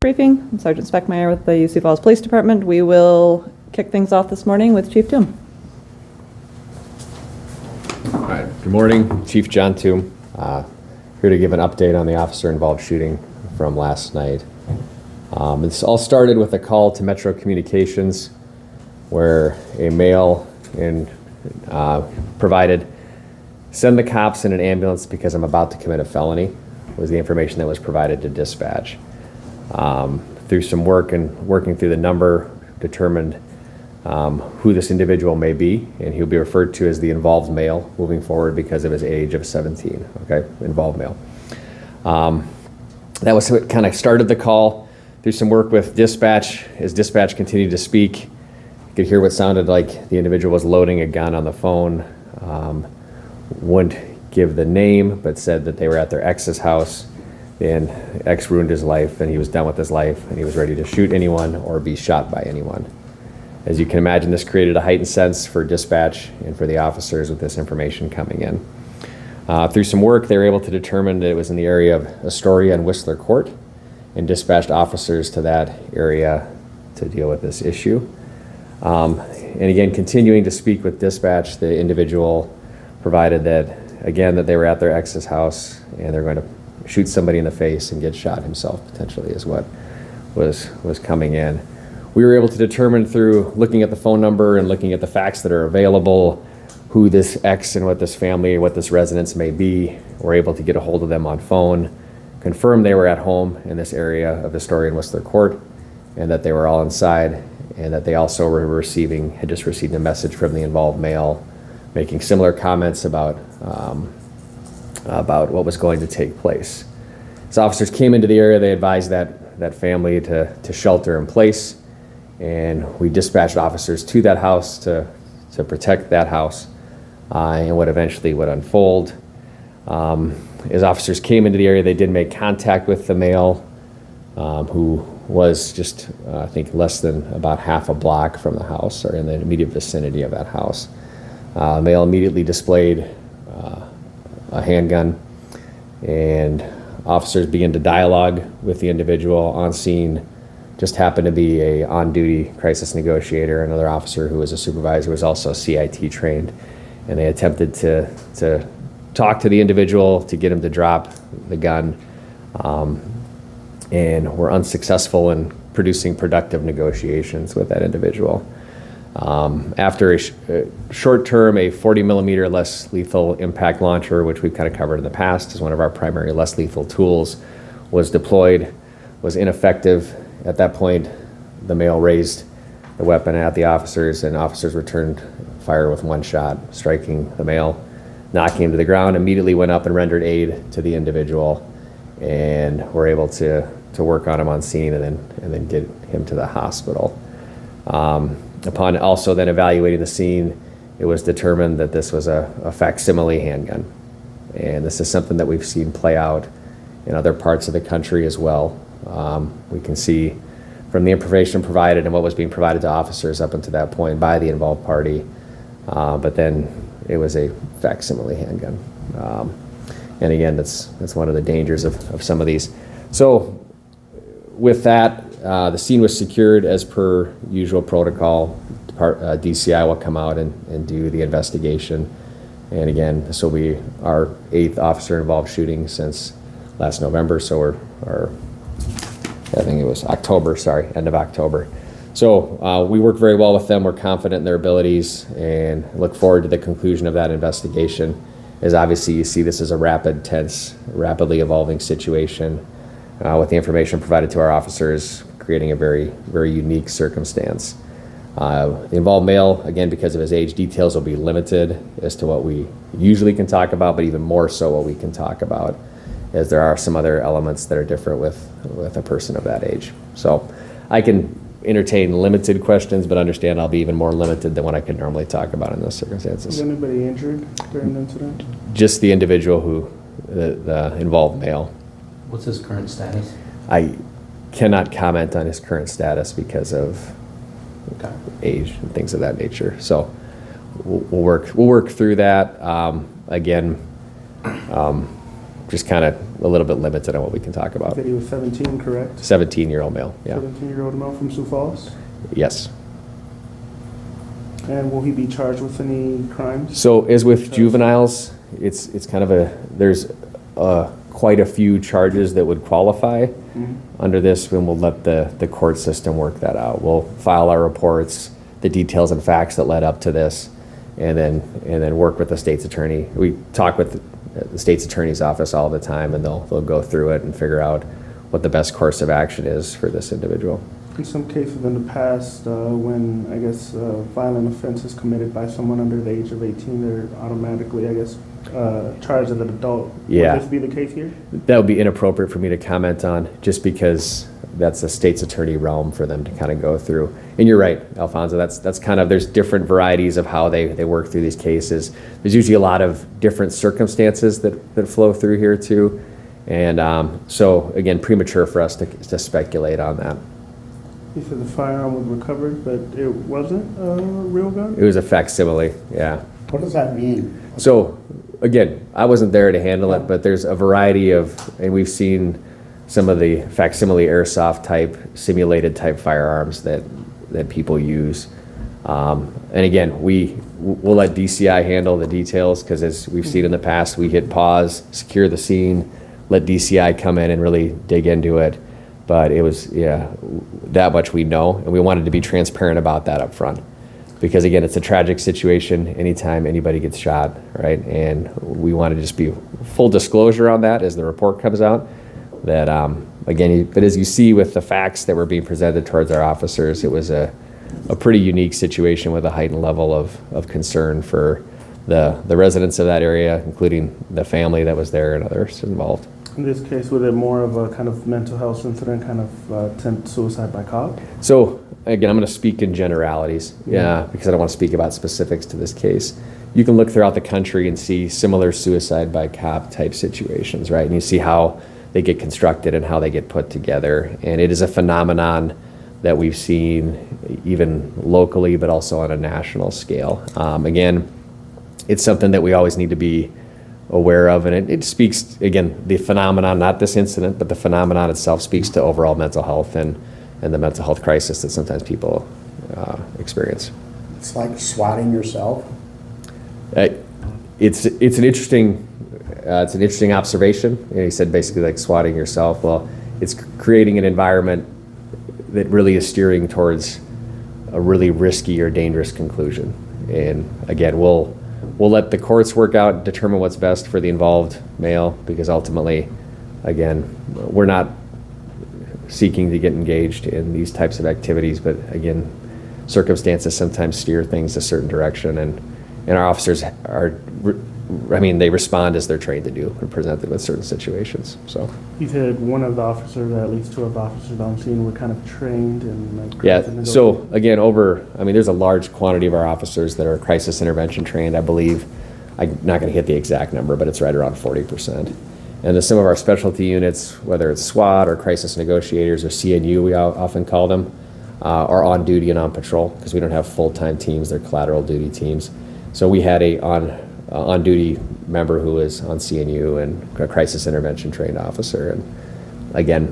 briefing. I'm Sergeant Speckmeyer with the UC Falls Police Department. We will kick things off this morning with Chief Toom. All right. Good morning, Chief John Toom. Here to give an update on the officer-involved shooting from last night. This all started with a call to Metro Communications where a male provided, "Send the cops in an ambulance because I'm about to commit a felony," was the information that was provided to dispatch. Through some work and working through the number, determined who this individual may be, and he'll be referred to as the involved male moving forward because of his age of 17, okay, involved male. That was what kind of started the call. Through some work with dispatch, as dispatch continued to speak, you could hear what sounded like the individual was loading a gun on the phone. Wouldn't give the name, but said that they were at their ex's house, and ex ruined his life, and he was done with his life, and he was ready to shoot anyone or be shot by anyone. As you can imagine, this created a heightened sense for dispatch and for the officers with this information coming in. Through some work, they were able to determine that it was in the area of Astoria and Whistler Court, and dispatched officers to that area to deal with this issue. And again, continuing to speak with dispatch, the individual provided that, again, that they were at their ex's house and they're going to shoot somebody in the face and get shot himself potentially is what was coming in. We were able to determine through looking at the phone number and looking at the facts that are available who this ex and what this family, what this residence may be. We're able to get a hold of them on phone, confirm they were at home in this area of Astoria and Whistler Court, and that they were all inside, and that they also had just received a message from the involved male making similar comments about what was going to take place. As officers came into the area, they advised that family to shelter in place, and we dispatched officers to that house to protect that house and what eventually would unfold. As officers came into the area, they did make contact with the male who was just, I think, less than about half a block from the house or in the immediate vicinity of that house. The male immediately displayed a handgun, and officers began to dialogue with the individual. On scene just happened to be a on-duty crisis negotiator, another officer who was a supervisor, was also CIT trained, and they attempted to talk to the individual to get him to drop the gun, and were unsuccessful in producing productive negotiations with that individual. After a short term, a 40 millimeter less lethal impact launcher, which we've kind of covered in the past as one of our primary less lethal tools, was deployed, was ineffective. At that point, the male raised the weapon at the officers, and officers returned fire with one shot, striking the male, knocking him to the ground, immediately went up and rendered aid to the individual, and were able to work on him on scene and then get him to the hospital. Upon also then evaluating the scene, it was determined that this was a facsimile handgun. And this is something that we've seen play out in other parts of the country as well. We can see from the information provided and what was being provided to officers up until that point by the involved party, but then it was a facsimile handgun. And again, that's one of the dangers of some of these. So with that, the scene was secured as per usual protocol. DCI will come out and do the investigation. And again, this will be our 8th officer-involved shooting since last November. So I think it was October, end of October. So we work very well with them. We're confident in their abilities and look forward to the conclusion of that investigation. As obviously you see, this is a rapid, tense, rapidly evolving situation with the information provided to our officers, creating a very, very unique circumstance. The involved male, again, because of his age, details will be limited as to what we usually can talk about, but even more so what we can talk about, as there are some other elements that are different with a person of that age. So I can entertain limited questions, but understand I'll be even more limited than what I could normally talk about in those circumstances. Was anybody injured during the incident? Just the individual the involved male. What's his current status? I cannot comment on his current status because of age and things of that nature. So we'll work through that. Again, just kind of a little bit limited on what we can talk about. That he was 17, correct? 17-year-old male, yeah. 17-year-old male from Sioux Falls. Yes. And will he be charged with any crimes? So as with juveniles, it's kind of there's quite a few charges that would qualify under this, and we'll let the court system work that out. We'll file our reports, the details and facts that led up to this, and then work with the state's attorney. We talk with the state's attorney's office all the time, and they'll go through it and figure out what the best course of action is for this individual. In some cases in the past, when, I guess, violent offense is committed by someone under the age of 18, they're automatically, I guess, charged as an adult. Yeah. Would this be the case here? That would be inappropriate for me to comment on, just because that's the state's attorney realm for them to kind of go through. And you're right, Alfonso, that's kind of, there's different varieties of how they work through these cases. There's usually a lot of different circumstances that flow through here too. And so again, premature for us to speculate on that. He said the firearm was recovered, but it wasn't a real gun? It was a facsimile, yeah. What does that mean? So, again, I wasn't there to handle it, but there's a variety of, and we've seen some of the facsimile airsoft type, simulated type firearms that people use. And again, we'll let DCI handle the details, because as we've seen in the past, we hit pause, secure the scene, let DCI come in and really dig into it. But it was, that much we know, and we wanted to be transparent about that up front. Because again, it's a tragic situation anytime anybody gets shot, right? And we want to just be full disclosure on that as the report comes out. That, again, but as you see with the facts that were being presented towards our officers, it was a pretty unique situation with a heightened level of concern for the residents of that area, including the family that was there and others involved. In this case, was it more of a kind of mental health incident, kind of attempt suicide by cop? So, again, I'm going to speak in generalities, because I don't want to speak about specifics to this case. You can look throughout the country and see similar suicide by cop type situations, right? And you see how they get constructed and how they get put together. And it is a phenomenon that we've seen even locally, but also on a national scale. Again, it's something that we always need to be aware of, and it speaks, again, the phenomenon, not this incident, but the phenomenon itself speaks to overall mental health and the mental health crisis that sometimes people experience. It's like swatting yourself. It's an interesting observation. He said basically like swatting yourself. Well, it's creating an environment that really is steering towards a really risky or dangerous conclusion. And again, we'll let the courts work out, determine what's best for the involved male, because ultimately, again, we're not seeking to get engaged in these types of activities, but again, circumstances sometimes steer things a certain direction, and our officers they respond as they're trained to do when presented with certain situations. So You said one of the officers, or at least two of the officers on scene, were kind of trained in like yeah, so again, there's a large quantity of our officers that are crisis intervention trained. I believe, I'm not going to hit the exact number, but it's right around 40%. And then some of our specialty units, whether it's SWAT or crisis negotiators or CNU, we often call them, are on duty and on patrol, because we don't have full-time teams, they're collateral duty teams. So we had a on-duty member who was on CNU and a crisis intervention trained officer. And again,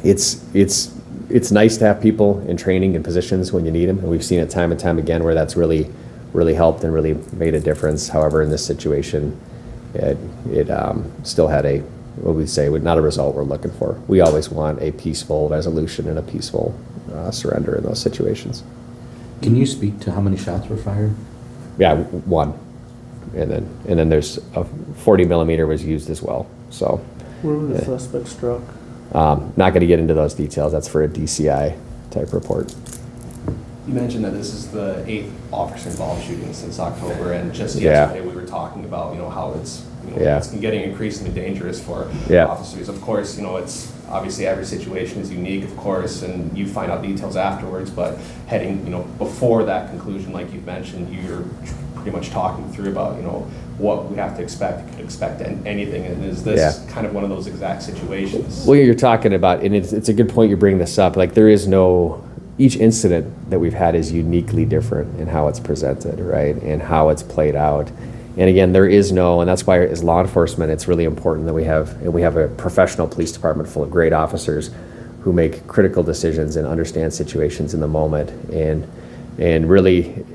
it's nice to have people in training and positions when you need them, and we've seen it time and time again where that's really helped and really made a difference. However, in this situation, it still had what we say, not a result we're looking for. We always want a peaceful resolution and a peaceful surrender in those situations. Can you speak to how many shots were fired? Yeah, one. And then there's a 40 millimeter was used as well. So Where was the suspect struck? not going to get into those details. That's for a DCI type report. You mentioned that this is the 8th officer-involved shooting since October, and just Yeah. yesterday we were talking about, how it's, Yeah. it's getting increasingly dangerous for Yeah. officers. Of course, it's obviously every situation is unique, of course, and you find out details afterwards, but heading, before that conclusion, like you've mentioned, you're pretty much talking through about, what we have to expect. You could expect anything, and is this kind of one of those exact situations? Well, you're talking about, and it's a good point you bring this up. Like, there is each incident that we've had is uniquely different in how it's presented, right, and how it's played out. And again, there is no, and that's why as law enforcement, it's really important that we have a professional police department full of great officers who make critical decisions and understand situations in the moment and really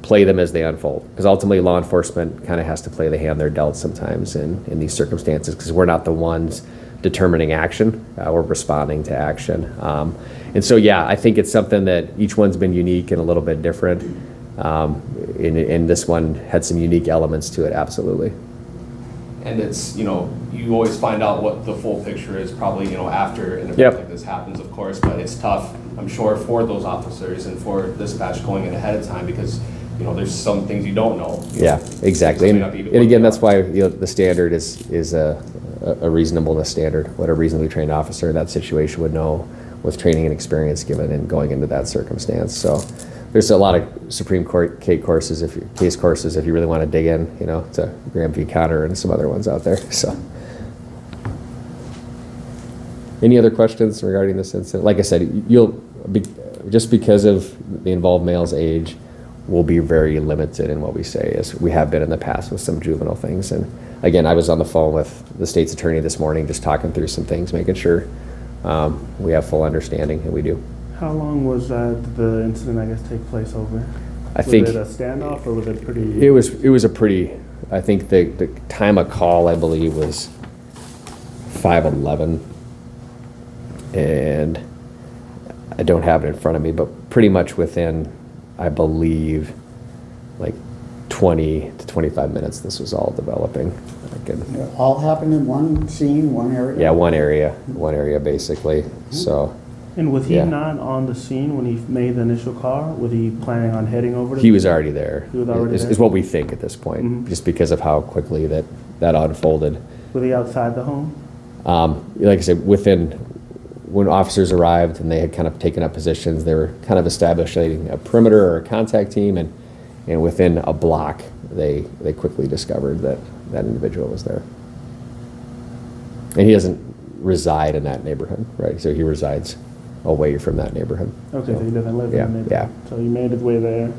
play them as they unfold. Because ultimately, law enforcement kind of has to play the hand they're dealt sometimes in these circumstances, because we're not the ones determining action, we're responding to action. And so, yeah, I think it's something that each one's been unique and a little bit different. And this one had some unique elements to it, absolutely. And it's, you always find out what the full picture is probably, after an event Yep. like this happens, of course, but it's tough, I'm sure, for those officers and for dispatch going in ahead of time, because, there's some things you don't know. Yeah, exactly. Things may And, not be and again, that's worked why the standard is a reasonableness standard. What a reasonably trained officer in that situation would know with training and experience given and going into that circumstance. So there's a lot of Supreme Court case courses if you really want to dig in, to Graham v. Connor and some other ones out there. So, any other questions regarding this incident? Like I said, just because of the involved male's age, we'll be very limited in what we say, as we have been in the past with some juvenile things. And again, I was on the phone with the state's attorney this morning, just talking through some things, making sure we have full understanding, and we do. How long was that the incident, I guess, take place over? I think Was it a standoff or was it pretty? it was a pretty. I think the time of call, I believe, was 5:11, and I don't have it in front of me, but pretty much within, I believe, like 20 to 25 minutes, this was all developing. It all happened in one scene, one area? Yeah, one area basically. So And was he Yeah. not on the scene when he made the initial call? Was he planning on heading over to? he was already there. He was already is there? what we think at this point, Mhm. just because of how quickly that unfolded. Was he outside the home? Like I said, when officers arrived and they had kind of taken up positions, they were kind of establishing a perimeter or a contact team, and within a block, they quickly discovered that individual was there. And he doesn't reside in that neighborhood, right? So he resides away from that neighborhood. Okay, so he doesn't live Yeah, in the neighborhood. yeah. So he made his way there,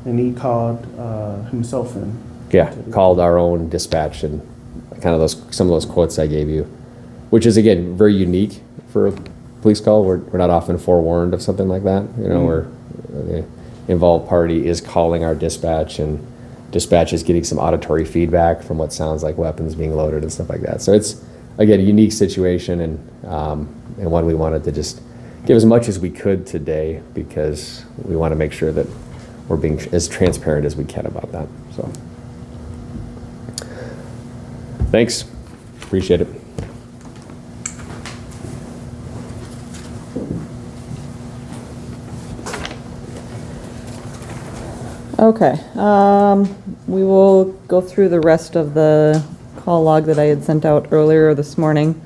and he called himself in. Yeah, called our own dispatch, and kind of some of those quotes I gave you, which is, again, very unique for a police call. We're not often forewarned of something like that, where the involved party is calling our dispatch, and dispatch is getting some auditory feedback from what sounds like weapons being loaded and stuff like that. So it's, again, a unique situation, and one we wanted to just give as much as we could today, because we want to make sure that we're being as transparent as we can about that. So, thanks. Appreciate it. Okay, we will go through the rest of the call log that I had sent out earlier this morning.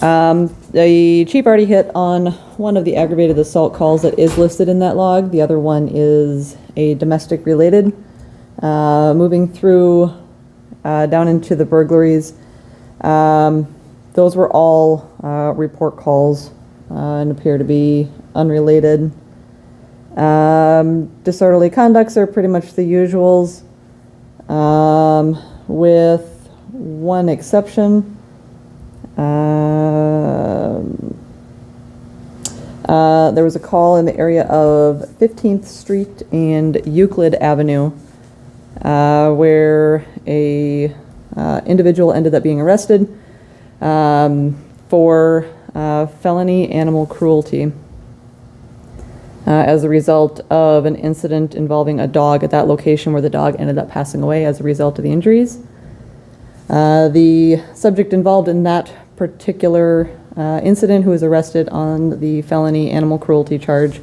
The chief already hit on one of the aggravated assault calls that is listed in that log. The other one is a domestic related. Moving through down into the burglaries, those were all report calls and appear to be unrelated. Disorderly conducts are pretty much the usuals, with one exception. There was a call in the area of 15th Street and Euclid Avenue, where a individual ended up being arrested for felony animal cruelty as a result of an incident involving a dog at that location, where the dog ended up passing away as a result of the injuries. The subject involved in that particular incident, who was arrested on the felony animal cruelty charge,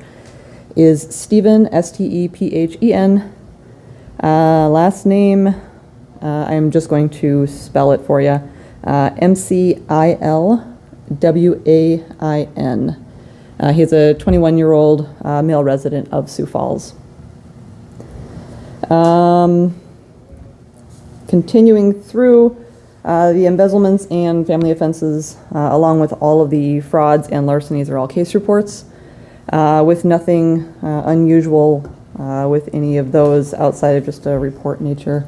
is Stephen, Stephen. Last name, I'm just going to spell it for you, Mcilwain. He's a 21-year-old male resident of Sioux Falls. Continuing through the embezzlements and family offenses, along with all of the frauds and larcenies, are all case reports, with nothing unusual with any of those outside of just a report nature.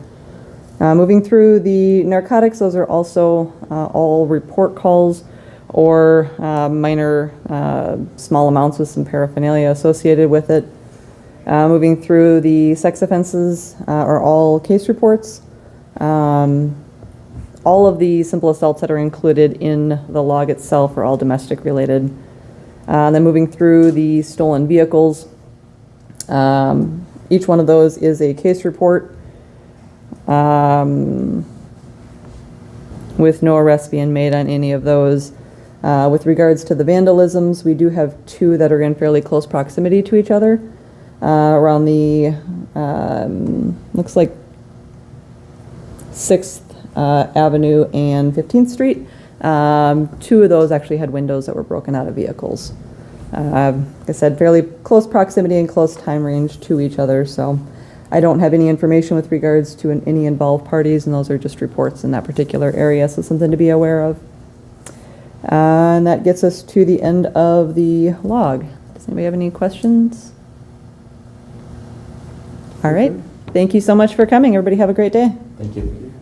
Moving through the narcotics, those are also all report calls or minor small amounts with some paraphernalia associated with it. Moving through the sex offenses are all case reports. All of the simple assaults that are included in the log itself are all domestic related. Then moving through the stolen vehicles, each one of those is a case report with no arrests being made on any of those. With regards to the vandalisms, we do have two that are in fairly close proximity to each other around the, looks like 6th Avenue and 15th Street. Two of those actually had windows that were broken out of vehicles. Like I said, fairly close proximity and close time range to each other, so I don't have any information with regards to any involved parties, and those are just reports in that particular area, so something to be aware of. And that gets us to the end of the log. Does anybody have any questions? All right. Thank you so much for coming. Everybody have a great day. Thank you.